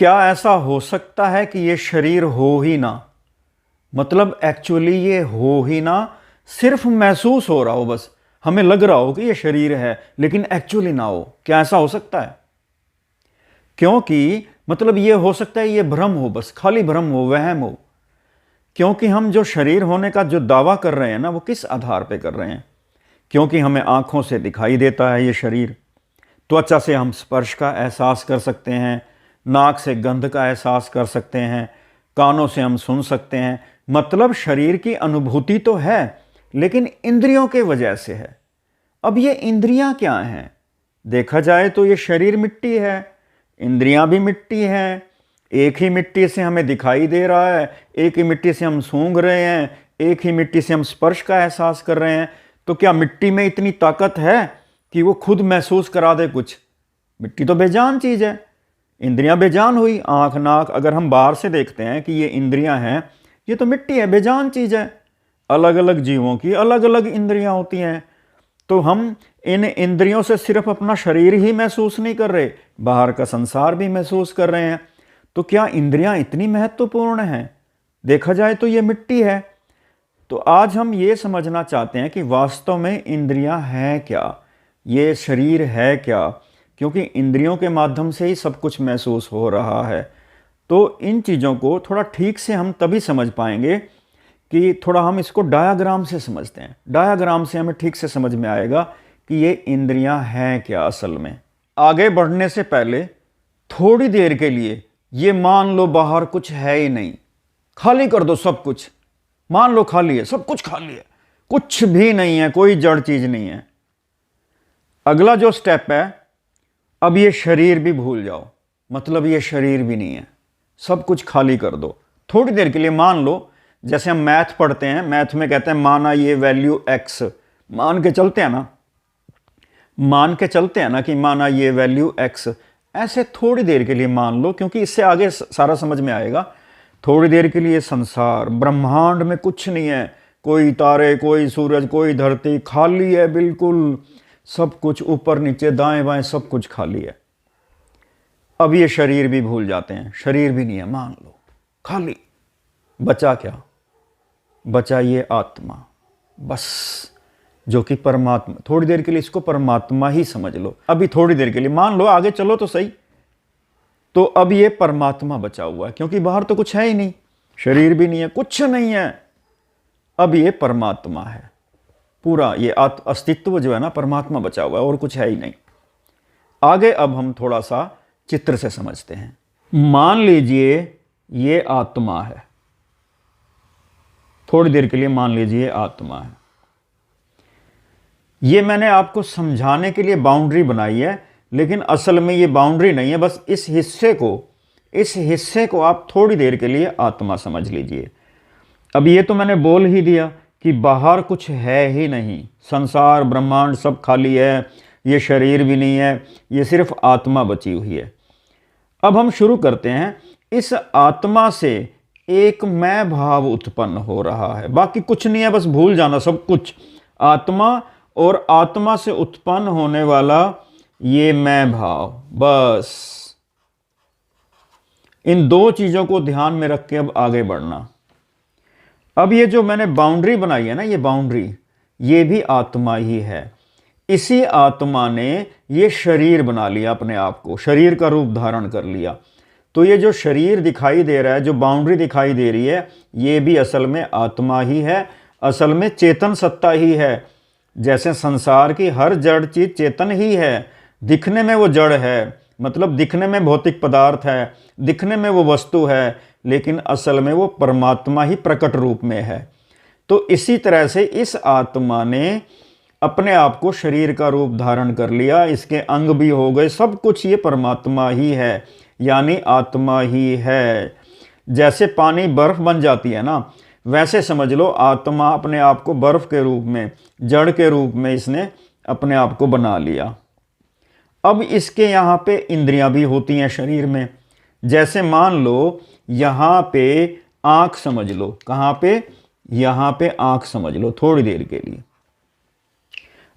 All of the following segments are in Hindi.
क्या ऐसा हो सकता है कि ये शरीर हो ही ना, मतलब एक्चुअली ये हो ही ना, सिर्फ महसूस हो रहा हो, बस हमें लग रहा हो कि ये शरीर है लेकिन एक्चुअली ना हो? क्या ऐसा हो सकता है? क्योंकि मतलब ये हो सकता है ये भ्रम हो, बस खाली भ्रम हो, वहम हो। क्योंकि हम जो शरीर होने का जो दावा कर रहे हैं ना, वो किस आधार पे कर रहे हैं? क्योंकि हमें आंखों से दिखाई देता है ये शरीर, त्वचा से हम स्पर्श का एहसास कर सकते हैं, नाक से गंध का एहसास कर सकते हैं, कानों से हम सुन सकते हैं। मतलब शरीर की अनुभूति तो है लेकिन इंद्रियों के वजह से है। अब ये इंद्रियां क्या हैं? देखा जाए तो ये शरीर मिट्टी है, इंद्रियां भी मिट्टी हैं। एक ही मिट्टी से हमें दिखाई दे रहा है, एक ही मिट्टी से हम सूंघ रहे हैं, एक ही मिट्टी से हम स्पर्श का एहसास कर रहे हैं। तो क्या मिट्टी में इतनी ताकत है कि वो खुद महसूस करा दे कुछ? मिट्टी तो बेजान चीज है, इंद्रियां बेजान हुई। आंख, नाक, अगर हम बाहर से देखते हैं कि ये इंद्रियां हैं, ये तो मिट्टी है, बेजान चीज है। अलग अलग जीवों की अलग अलग इंद्रियां होती हैं। तो हम इन इंद्रियों से सिर्फ अपना शरीर ही महसूस नहीं कर रहे, बाहर का संसार भी महसूस कर रहे हैं। तो क्या इंद्रियां इतनी महत्वपूर्ण हैं? देखा जाए तो ये मिट्टी है। तो आज हम ये समझना चाहते हैं कि वास्तव में इंद्रियां हैं क्या, ये शरीर है क्या, क्योंकि इंद्रियों के माध्यम से ही सब कुछ महसूस हो रहा है। तो इन चीज़ों को थोड़ा ठीक से हम तभी समझ पाएंगे कि थोड़ा हम इसको डायाग्राम से समझते हैं। डायाग्राम से हमें ठीक से समझ में आएगा कि ये इंद्रियां हैं क्या असल में। आगे बढ़ने से पहले थोड़ी देर के लिए ये मान लो बाहर कुछ है ही नहीं, खाली कर दो सब कुछ। मान लो खाली है, सब कुछ खाली है, कुछ भी नहीं है, कोई जड़ चीज नहीं है। अगला जो स्टेप है, अब ये शरीर भी भूल जाओ, मतलब ये शरीर भी नहीं है, सब कुछ खाली कर दो। थोड़ी देर के लिए मान लो, जैसे हम मैथ पढ़ते हैं, मैथ में कहते हैं माना ये वैल्यू x, मान के चलते हैं ना, मान के चलते हैं ना कि माना ये वैल्यू x। ऐसे थोड़ी देर के लिए मान लो, क्योंकि इससे आगे सारा समझ में आएगा। थोड़ी देर के लिए संसार, ब्रह्मांड में कुछ नहीं है, कोई तारे, कोई सूरज, कोई धरती, खाली है बिल्कुल। सब कुछ ऊपर नीचे दाएं बाएं सब कुछ खाली है। अब ये शरीर भी भूल जाते हैं, शरीर भी नहीं है, मान लो खाली। बचा क्या? बचा ये आत्मा, बस, जो कि परमात्मा। थोड़ी देर के लिए इसको परमात्मा ही समझ लो। अभी थोड़ी देर के लिए मान लो, आगे चलो तो सही। तो अब ये परमात्मा बचा हुआ है, क्योंकि बाहर तो कुछ है ही नहीं, शरीर भी नहीं है, कुछ नहीं है। अब ये परमात्मा है पूरा, ये अस्तित्व जो है ना, परमात्मा बचा हुआ है, और कुछ है ही नहीं। आगे अब हम थोड़ा सा चित्र से समझते हैं। मान लीजिए ये आत्मा है, थोड़ी देर के लिए मान लीजिए आत्मा है। ये मैंने आपको समझाने के लिए बाउंड्री बनाई है, लेकिन असल में ये बाउंड्री नहीं है। बस इस हिस्से को आप थोड़ी देर के लिए आत्मा समझ लीजिए। अब ये तो मैंने बोल ही दिया कि बाहर कुछ है ही नहीं, संसार ब्रह्मांड सब खाली है, ये शरीर भी नहीं है, ये सिर्फ आत्मा बची हुई है। अब हम शुरू करते हैं। इस आत्मा से एक मैं भाव उत्पन्न हो रहा है, बाकी कुछ नहीं है, बस भूल जाना सब कुछ। आत्मा और आत्मा से उत्पन्न होने वाला ये मैं भाव, बस इन दो चीजों को ध्यान में रख के अब आगे बढ़ना। अब ये जो मैंने बाउंड्री बनाई है ना, ये बाउंड्री, ये भी आत्मा ही है। इसी आत्मा ने ये शरीर बना लिया, अपने आप को शरीर का रूप धारण कर लिया। तो ये जो शरीर दिखाई दे रहा है, जो बाउंड्री दिखाई दे रही है, ये भी असल में आत्मा ही है, असल में चेतन सत्ता ही है। जैसे संसार की हर जड़ चीज चेतन ही है, दिखने में वो जड़ है, मतलब दिखने में भौतिक पदार्थ है, दिखने में वो वस्तु है, लेकिन असल में वो परमात्मा ही प्रकट रूप में है। तो इसी तरह से इस आत्मा ने अपने आप को शरीर का रूप धारण कर लिया, इसके अंग भी हो गए, सब कुछ ये परमात्मा ही है, यानी आत्मा ही है। जैसे पानी बर्फ बन जाती है ना, वैसे समझ लो आत्मा अपने आप को बर्फ के रूप में, जड़ के रूप में इसने अपने आप को बना लिया। अब इसके यहाँ पे इंद्रियां भी होती हैं शरीर में। जैसे मान लो यहाँ पे आँख समझ लो, कहाँ पे? यहाँ पे आँख समझ लो थोड़ी देर के लिए।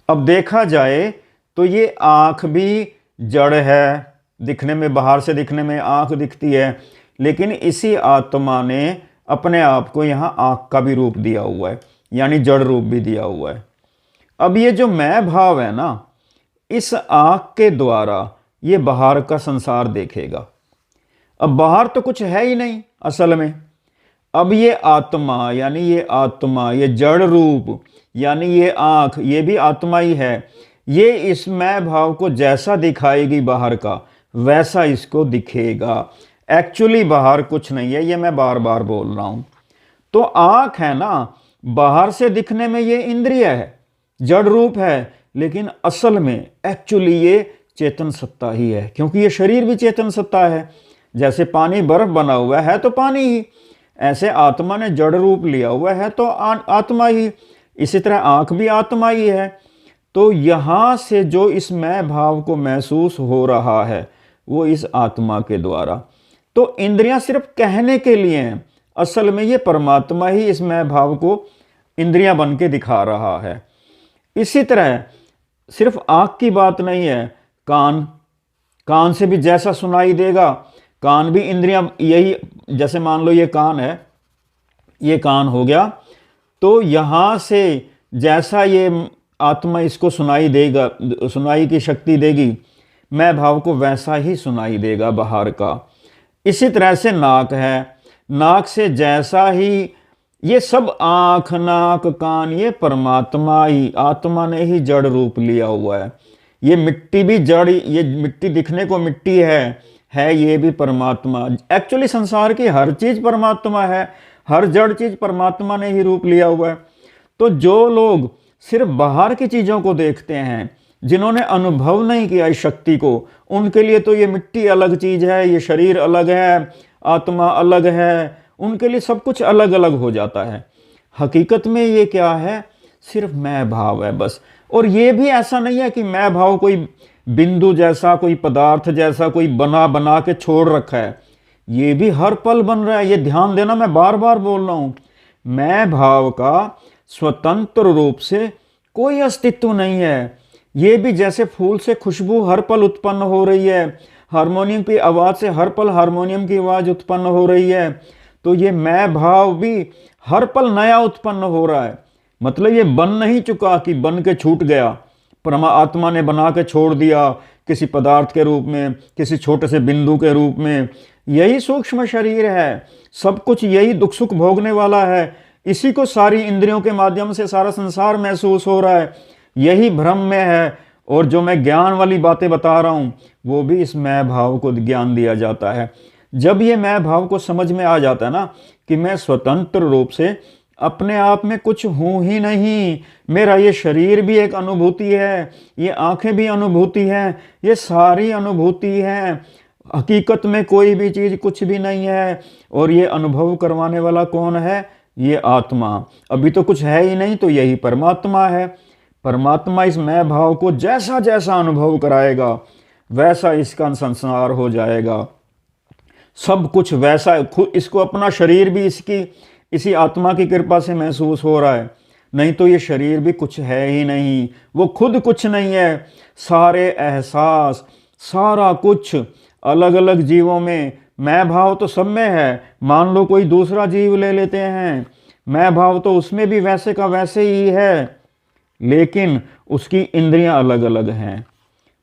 अब देखा जाए तो ये आँख भी जड़ है, दिखने में, बाहर से दिखने में आँख दिखती है, लेकिन इसी आत्मा ने अपने आप को यहाँ आँख का भी रूप दिया हुआ है, यानी जड़ रूप भी दिया हुआ है। अब ये जो मैं भाव है ना, इस आँख के द्वारा ये बाहर का संसार देखेगा। अब बाहर तो कुछ है ही नहीं असल में। अब ये आत्मा, यानी ये आत्मा, ये जड़ रूप यानी ये आँख, ये भी आत्मा ही है। ये इस मैं भाव को जैसा दिखाएगी बाहर का, वैसा इसको दिखेगा। एक्चुअली बाहर कुछ नहीं है, ये मैं बार बार बोल रहा हूँ। तो आँख है ना, बाहर से दिखने में ये इंद्रिय है, जड़ रूप है, लेकिन असल में एक्चुअली ये चेतन सत्ता ही है, क्योंकि ये शरीर भी चेतन सत्ता है। जैसे पानी बर्फ बना हुआ है तो पानी ही, ऐसे आत्मा ने जड़ रूप लिया हुआ है तो आत्मा ही, इसी तरह आँख भी आत्मा ही है। तो यहाँ से जो इस मैं भाव को महसूस हो रहा है वो इस आत्मा के द्वारा। तो इंद्रियां सिर्फ कहने के लिए हैं, असल में ये परमात्मा ही इस मैं भाव को इंद्रियां बन के दिखा रहा है। इसी तरह सिर्फ आँख की बात नहीं है, कान से भी जैसा सुनाई देगा, कान भी इंद्रियां यही, जैसे मान लो ये कान है, ये कान हो गया, तो यहाँ से जैसा ये आत्मा इसको सुनाई देगा, सुनाई की शक्ति देगी, मैं भाव को वैसा ही सुनाई देगा बाहर का। इसी तरह से नाक है, नाक से जैसा ही ये सब आँख, नाक, कान, ये परमात्मा ही, आत्मा ने ही जड़ रूप लिया हुआ है। ये मिट्टी भी जड़, ये मिट्टी दिखने को मिट्टी है ये भी परमात्मा। एक्चुअली संसार की हर चीज़ परमात्मा है, हर जड़ चीज़ परमात्मा ने ही रूप लिया हुआ है। तो जो लोग सिर्फ बाहर की चीज़ों को देखते हैं, जिन्होंने अनुभव नहीं किया इस शक्ति को, उनके लिए तो ये मिट्टी अलग चीज़ है, ये शरीर अलग है, आत्मा अलग है, उनके लिए सब कुछ अलग अलग हो जाता है। हकीकत में ये क्या है? सिर्फ मैं भाव है बस। और ये भी ऐसा नहीं है कि मैं भाव कोई बिंदु जैसा, कोई पदार्थ जैसा कोई बना के छोड़ रखा है। ये भी हर पल बन रहा है, ये ध्यान देना, मैं बार बार बोल रहा हूँ। मैं भाव का स्वतंत्र रूप से कोई अस्तित्व नहीं है। ये भी जैसे फूल से खुशबू हर पल उत्पन्न हो रही है, हारमोनियम की आवाज़ से हर पल हारमोनियम की आवाज़ उत्पन्न हो रही है, तो ये मैं भाव भी हर पल नया उत्पन्न हो रहा है। मतलब ये बन नहीं चुका कि बन के छूट गया, परमात्मा ने बना के छोड़ दिया किसी पदार्थ के रूप में, किसी छोटे से बिंदु के रूप में। यही सूक्ष्म शरीर है, सब कुछ यही दुख सुख भोगने वाला है, इसी को सारी इंद्रियों के माध्यम से सारा संसार महसूस हो रहा है, यही भ्रम में है। और जो मैं ज्ञान वाली बातें बता रहा हूँ वो भी इस मैं भाव को ज्ञान दिया जाता है। जब ये मैं भाव को समझ में आ जाता है ना कि मैं स्वतंत्र रूप से अपने आप में कुछ हूँ ही नहीं, मेरा ये शरीर भी एक अनुभूति है, ये आंखें भी अनुभूति हैं, ये सारी अनुभूति हैं, हकीकत में कोई भी चीज़ कुछ भी नहीं है। और ये अनुभव करवाने वाला कौन है? ये आत्मा। अभी तो कुछ है ही नहीं, तो यही परमात्मा है। परमात्मा इस मैं भाव को जैसा जैसा अनुभव कराएगा वैसा इसका संसार हो जाएगा, सब कुछ वैसा। खुद इसको अपना शरीर भी इसी आत्मा की कृपा से महसूस हो रहा है, नहीं तो ये शरीर भी कुछ है ही नहीं, वो खुद कुछ नहीं है। सारे एहसास, सारा कुछ अलग अलग जीवों में, मैं भाव तो सब में है। मान लो कोई दूसरा जीव ले लेते हैं, मैं भाव तो उसमें भी वैसे का वैसे ही है, लेकिन उसकी इंद्रियां अलग अलग हैं।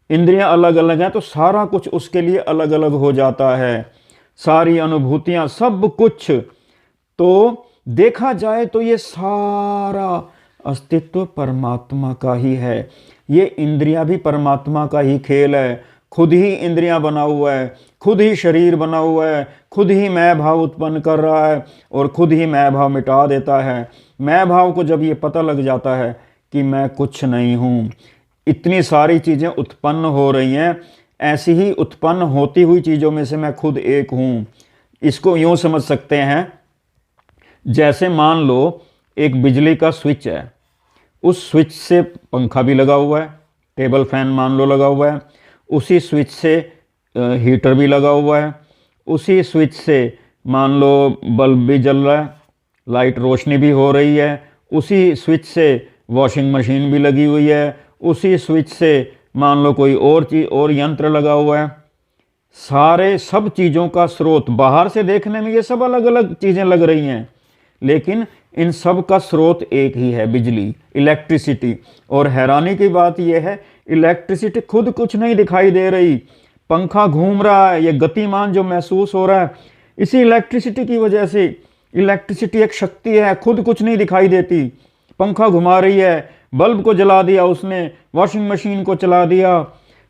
इंद्रियां अलग अलग हैं तो सारा कुछ उसके लिए अलग अलग हो जाता है, सारी अनुभूतियां, सब कुछ। तो देखा जाए तो ये सारा अस्तित्व परमात्मा का ही है। ये इंद्रियां भी परमात्मा का ही खेल है, खुद ही इंद्रियां बना हुआ है, खुद ही शरीर बना हुआ है, खुद ही मैं भाव उत्पन्न कर रहा है और खुद ही मैं भाव मिटा देता है। मैं भाव को जब ये पता लग जाता है कि मैं कुछ नहीं हूँ, इतनी सारी चीज़ें उत्पन्न हो रही हैं, ऐसी ही उत्पन्न होती हुई चीज़ों में से मैं खुद एक हूँ। इसको यूँ समझ सकते हैं, जैसे मान लो एक बिजली का स्विच है, उस स्विच से पंखा भी लगा हुआ है, टेबल फैन मान लो लगा हुआ है, उसी स्विच से हीटर भी लगा हुआ है, उसी स्विच से मान लो बल्ब भी जल रहा है, लाइट रोशनी भी हो रही है, उसी स्विच से वॉशिंग मशीन भी लगी हुई है, उसी स्विच से मान लो कोई और चीज़ और यंत्र लगा हुआ है। सारे सब चीज़ों का स्रोत, बाहर से देखने में ये सब अलग अलग चीज़ें लग रही हैं, लेकिन इन सब का स्रोत एक ही है, बिजली, इलेक्ट्रिसिटी। और हैरानी की बात यह है, इलेक्ट्रिसिटी खुद कुछ नहीं दिखाई दे रही, पंखा घूम रहा है, ये गतिमान जो महसूस हो रहा है इसी इलेक्ट्रिसिटी की वजह से। इलेक्ट्रिसिटी एक शक्ति है, खुद कुछ नहीं दिखाई देती, पंखा घुमा रही है, बल्ब को जला दिया उसने, वॉशिंग मशीन को चला दिया।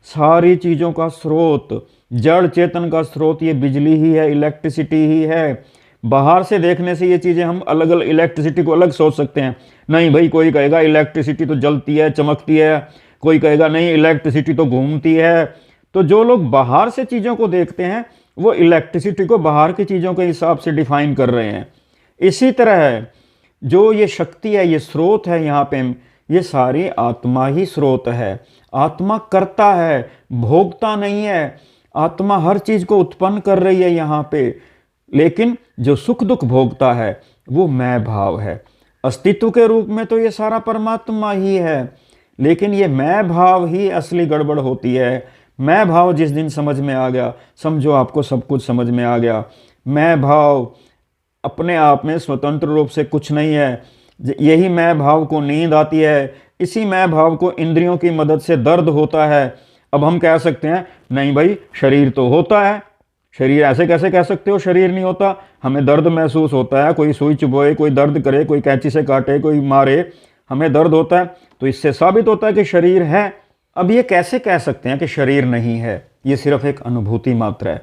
सारी चीज़ों का स्रोत, जड़ चेतन का स्रोत ये बिजली ही है, इलेक्ट्रिसिटी ही है। बाहर से देखने से ये चीज़ें हम अलग अलग, इलेक्ट्रिसिटी को अलग सोच सकते हैं। नहीं भाई, कोई कहेगा इलेक्ट्रिसिटी तो जलती है, चमकती है, कोई कहेगा नहीं इलेक्ट्रिसिटी तो घूमती है। तो जो लोग बाहर से चीज़ों को देखते हैं वो इलेक्ट्रिसिटी को बाहर की चीज़ों के हिसाब से डिफाइन कर रहे हैं। इसी तरह जो ये शक्ति है, ये स्रोत है यहाँ पे, ये सारी आत्मा ही स्रोत है। आत्मा करता है, भोगता नहीं है। आत्मा हर चीज़ को उत्पन्न कर रही है यहाँ पे, लेकिन जो सुख दुख भोगता है वो मैं भाव है। अस्तित्व के रूप में तो ये सारा परमात्मा ही है, लेकिन ये मैं भाव ही असली गड़बड़ होती है। मैं भाव जिस दिन समझ में आ गया, समझो आपको सब कुछ समझ में आ गया। मैं भाव अपने आप में स्वतंत्र रूप से कुछ नहीं है। यही मैं भाव को नींद आती है, इसी मैं भाव को इंद्रियों की मदद से दर्द होता है। अब हम कह सकते हैं नहीं भाई शरीर तो होता है, शरीर ऐसे कैसे कह सकते हो शरीर नहीं होता, हमें दर्द महसूस होता है, कोई सुई चुभोए, कोई दर्द करे, कोई कैंची से काटे, कोई मारे, हमें दर्द होता है, तो इससे साबित होता है कि शरीर है। अब ये कैसे कह सकते हैं कि शरीर नहीं है? ये सिर्फ एक अनुभूति मात्र है।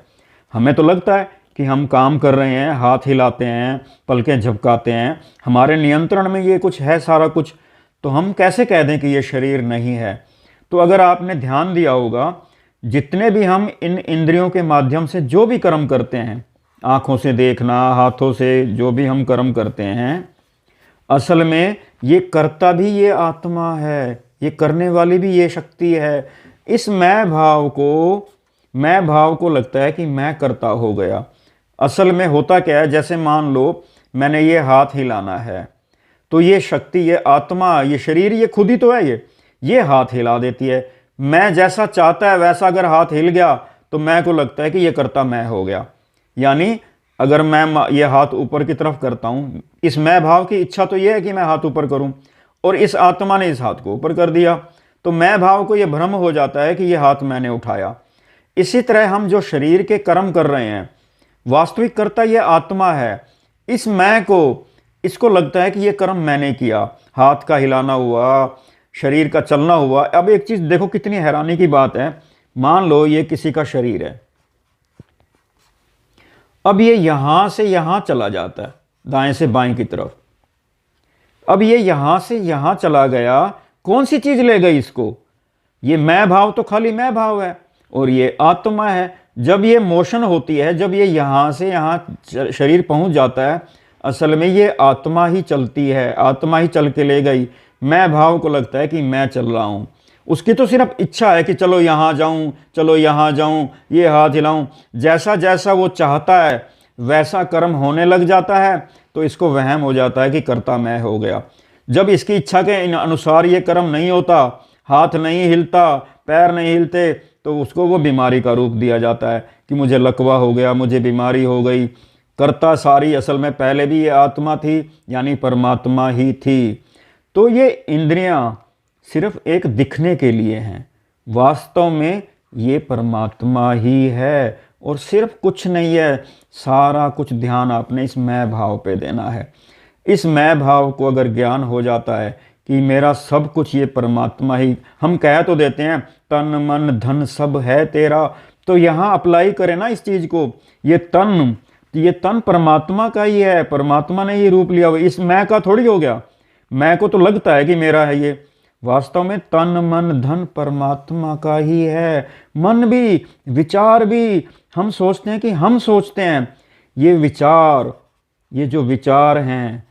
हमें तो लगता है कि हम काम कर रहे हैं, हाथ हिलाते हैं, पलकें झपकाते हैं, हमारे नियंत्रण में ये कुछ है सारा कुछ, तो हम कैसे कह दें कि ये शरीर नहीं है? तो अगर आपने ध्यान दिया होगा, जितने भी हम इन इंद्रियों के माध्यम से जो भी कर्म करते हैं, आँखों से देखना, हाथों से जो भी हम कर्म करते हैं, असल में ये करता भी ये आत्मा है, ये करने वाली भी ये शक्ति है। इस मैं भाव को लगता है कि मैं करता हो गया। असल में होता क्या है, जैसे मान लो मैंने ये हाथ हिलाना है, तो ये शक्ति, ये आत्मा, ये शरीर, ये खुद ही तो है, ये हाथ हिला देती है। मैं जैसा चाहता है वैसा अगर हाथ हिल गया तो मैं को लगता है कि ये करता मैं हो गया। यानी अगर मैं ये हाथ ऊपर की तरफ करता हूँ, इस मैं भाव की इच्छा तो ये है कि मैं हाथ ऊपर करूँ, और इस आत्मा ने इस हाथ को ऊपर कर दिया, तो मैं भाव को ये भ्रम हो जाता है कि ये हाथ मैंने उठाया। इसी तरह हम जो शरीर के कर्म कर रहे हैं, वास्तविक कर्ता ये आत्मा है। इस मैं को, इसको लगता है कि ये कर्म मैंने किया, हाथ का हिलाना हुआ, शरीर का चलना हुआ। अब एक चीज देखो, कितनी हैरानी की बात है, मान लो ये किसी का शरीर है, अब ये यहां से यहां चला जाता है, दाएं से बाएं की तरफ। अब ये यहां से यहां चला गया, कौन सी चीज ले गई इसको? ये मैं भाव तो खाली मैं भाव है, और ये आत्मा है। जब ये मोशन होती है, जब ये यहां से यहां शरीर पहुंच जाता है, असल में ये आत्मा ही चलती है, आत्मा ही चल के ले गई। मैं भाव को लगता है कि मैं चल रहा हूं, उसकी तो सिर्फ इच्छा है कि चलो यहां जाऊं, चलो यहां जाऊं, ये हाथ हिलाऊं। जैसा जैसा वो चाहता है वैसा कर्म होने लग जाता है, तो इसको वहम हो जाता है कि कर्ता मैं हो गया। जब इसकी इच्छा के अनुसार ये कर्म नहीं होता, हाथ नहीं हिलता, पैर नहीं हिलते, तो उसको वो बीमारी का रूप दिया जाता है कि मुझे लकवा हो गया, मुझे बीमारी हो गई। कर्ता सारी असल में पहले भी ये आत्मा थी, यानी परमात्मा ही थी। तो ये इंद्रियां सिर्फ एक दिखने के लिए हैं, वास्तव में ये परमात्मा ही है और सिर्फ कुछ नहीं है। सारा कुछ ध्यान आपने इस मैं भाव पे देना है। इस मैं भाव को अगर ज्ञान हो जाता है कि मेरा सब कुछ ये परमात्मा ही, हम कह तो देते हैं तन मन धन सब है तेरा, तो यहाँ अप्लाई करें ना इस चीज़ को। ये तन परमात्मा का ही है, परमात्मा ने ये रूप लिया हुआ, इस मैं का थोड़ी हो गया। मैं को तो लगता है कि मेरा है ये, वास्तव में तन मन धन परमात्मा का ही है। मन भी, विचार भी, हम सोचते हैं कि हम सोचते हैं, ये विचार, ये जो विचार हैं,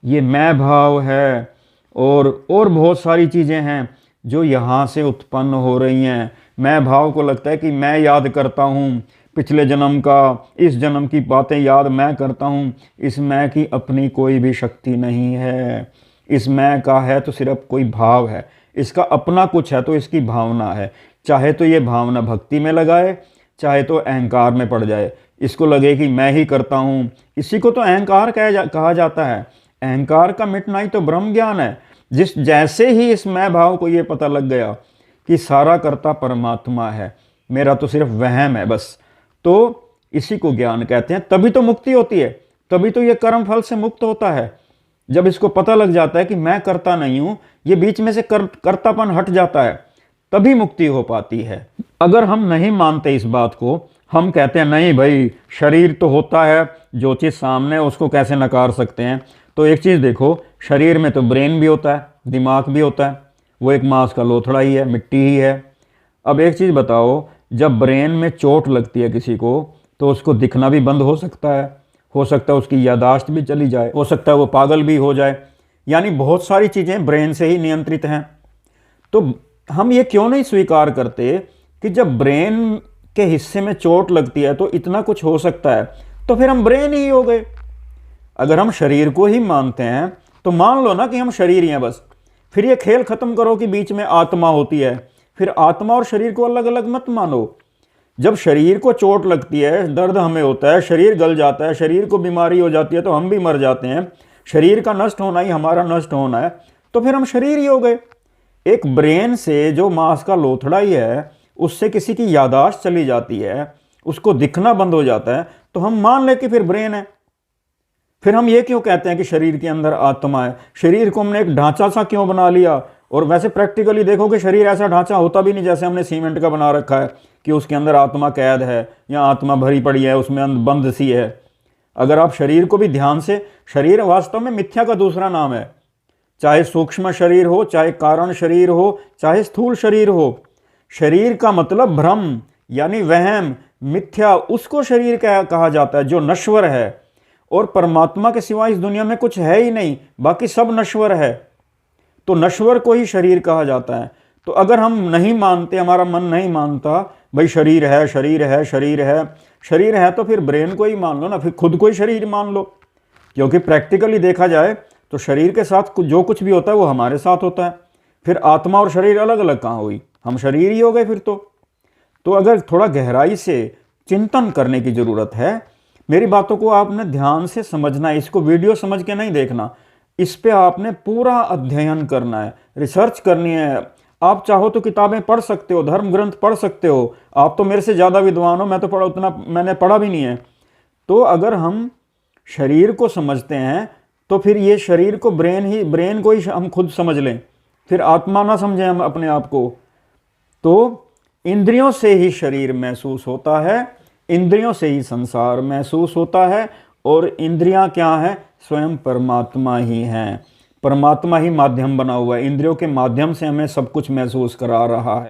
ये मैं भाव है, और बहुत सारी चीज़ें हैं जो यहाँ से उत्पन्न हो रही हैं। मैं भाव को लगता है कि मैं याद करता हूँ पिछले जन्म का, इस जन्म की बातें याद मैं करता हूँ। इस मैं की अपनी कोई भी शक्ति नहीं है। इस मैं का है तो सिर्फ कोई भाव है, इसका अपना कुछ है तो इसकी भावना है। चाहे तो ये भावना भक्ति में लगाए, चाहे तो अहंकार में पड़ जाए, इसको लगे कि मैं ही करता हूँ। इसी को तो अहंकार कहा जाता है। अहंकार का मिटना ही तो ब्रह्म ज्ञान है। जैसे ही इस मैं भाव को ये पता लग गया कि सारा कर्ता परमात्मा है, मेरा तो सिर्फ वहम है बस, तो इसी को ज्ञान कहते हैं। तभी तो मुक्ति होती है, तभी तो ये कर्म फल से मुक्त होता है। जब इसको पता लग जाता है कि मैं करता नहीं हूं, ये बीच में से कर्तापन हट जाता है, तभी मुक्ति हो पाती है। अगर हम नहीं मानते इस बात को, हम कहते हैं नहीं भाई शरीर तो होता है, जो चीज़ सामने है उसको कैसे नकार सकते हैं। तो एक चीज़ देखो, शरीर में तो ब्रेन भी होता है, दिमाग भी होता है, वो एक मांस का लोथड़ा ही है, मिट्टी ही है। अब एक चीज़ बताओ, जब ब्रेन में चोट लगती है किसी को, तो उसको दिखना भी बंद हो सकता है उसकी यादाश्त भी चली जाए, हो सकता है वो पागल भी हो जाए। यानी बहुत सारी चीज़ें ब्रेन से ही नियंत्रित हैं। तो हम ये क्यों नहीं स्वीकार करते कि जब ब्रेन के हिस्से में चोट लगती है तो इतना कुछ हो सकता है, तो फिर हम ब्रेन ही हो गए। अगर हम शरीर को ही मानते हैं तो मान लो ना कि हम शरीर ही हैं बस। फिर ये खेल खत्म करो कि बीच में आत्मा होती है। फिर आत्मा और शरीर को अलग अलग मत मानो। जब शरीर को चोट लगती है, दर्द हमें होता है, शरीर गल जाता है, शरीर को बीमारी हो जाती है, तो हम भी मर जाते हैं। शरीर का नष्ट होना ही हमारा नष्ट होना है, तो फिर हम शरीर ही हो गए। एक ब्रेन से जो मांस का लोथड़ा ही है, उससे किसी की यादाश्त चली जाती है, उसको दिखना बंद हो जाता है, तो हम मान ले कि फिर ब्रेन है। फिर हम ये क्यों कहते हैं कि शरीर के अंदर आत्मा है? शरीर को हमने एक ढांचा सा क्यों बना लिया? और वैसे प्रैक्टिकली देखो कि शरीर ऐसा ढांचा होता भी नहीं जैसे हमने सीमेंट का बना रखा है कि उसके अंदर आत्मा कैद है या आत्मा भरी पड़ी है, उसमें बंद सी है। अगर आप शरीर को भी ध्यान से, शरीर वास्तव में मिथ्या का दूसरा नाम है। चाहे सूक्ष्म शरीर हो, चाहे कारण शरीर हो, चाहे स्थूल शरीर हो, शरीर का मतलब भ्रम यानी वहम, मिथ्या, उसको शरीर कहा जाता है जो नश्वर है। और परमात्मा के सिवा इस दुनिया में कुछ है ही नहीं, बाकी सब नश्वर है। तो नश्वर को ही शरीर कहा जाता है। तो अगर हम नहीं मानते, हमारा मन नहीं मानता भाई शरीर है शरीर है शरीर है शरीर है, तो फिर ब्रेन को ही मान लो ना, फिर खुद को ही शरीर मान लो। क्योंकि प्रैक्टिकली देखा जाए तो शरीर के साथ जो कुछ भी होता है वो हमारे साथ होता है। फिर आत्मा और शरीर अलग अलग कहाँ हुई? हम शरीर ही हो गए फिर तो अगर थोड़ा गहराई से चिंतन करने की ज़रूरत है। मेरी बातों को आपने ध्यान से समझना है, इसको वीडियो समझ के नहीं देखना। इस पे आपने पूरा अध्ययन करना है, रिसर्च करनी है। आप चाहो तो किताबें पढ़ सकते हो, धर्म ग्रंथ पढ़ सकते हो। आप तो मेरे से ज़्यादा विद्वान हो, मैं तो उतना मैंने पढ़ा भी नहीं है। तो अगर हम शरीर को समझते हैं तो फिर ये शरीर को ब्रेन को ही हम खुद समझ लें, फिर आत्मा ना समझें हम अपने आप को। तो इंद्रियों से ही शरीर महसूस होता है, इंद्रियों से ही संसार महसूस होता है। और इंद्रियां क्या हैं? स्वयं परमात्मा ही हैं। परमात्मा ही माध्यम बना हुआ है, इंद्रियों के माध्यम से हमें सब कुछ महसूस करा रहा है।